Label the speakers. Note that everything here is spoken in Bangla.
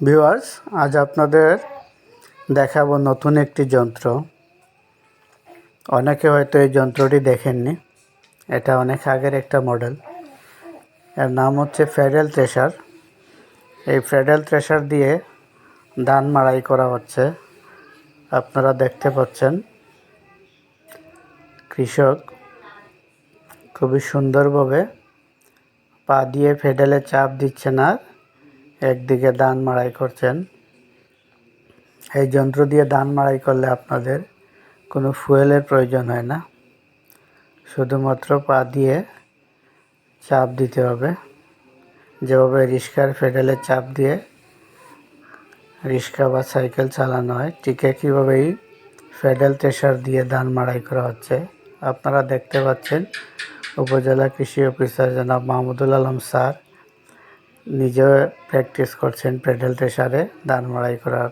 Speaker 1: ভিউয়ার্স, আজ আপনাদের দেখাবো নতুন একটি যন্ত্র। অনেকে হয়তো এই যন্ত্রটি দেখেননি। এটা অনেক আগের একটা মডেল। এর নাম হচ্ছে প্যাডেল থ্রেশার। এই প্যাডেল থ্রেশার দিয়ে ধান মাড়াই করা হচ্ছে। আপনারা দেখতে পাচ্ছেন কৃষক খুবই সুন্দরভাবে পা দিয়ে প্যাডেলে চাপ দিচ্ছেন আর একদিকে ধান মাড়াই করছেন। এই যন্ত্র দিয়ে ধান মাড়াই করলে আপনাদের কোনো ফুয়েলের প্রয়োজন হয় না, শুধুমাত্র পা দিয়ে চাপ দিতে হবে। যেভাবে রিক্সার পেডেলে চাপ দিয়ে রিক্সা বা সাইকেল চালানো হয়, ঠিক একইভাবেই প্যাডেল থ্রেশার দিয়ে ধান মাড়াই করা হচ্ছে। আপনারা দেখতে পাচ্ছেন উপজেলা কৃষি অফিসার জনাব মাহমুদুল আলম স্যার নিজেও প্র্যাকটিস করছেন প্যাডেল থ্রেশারে ধান মাড়াই করার।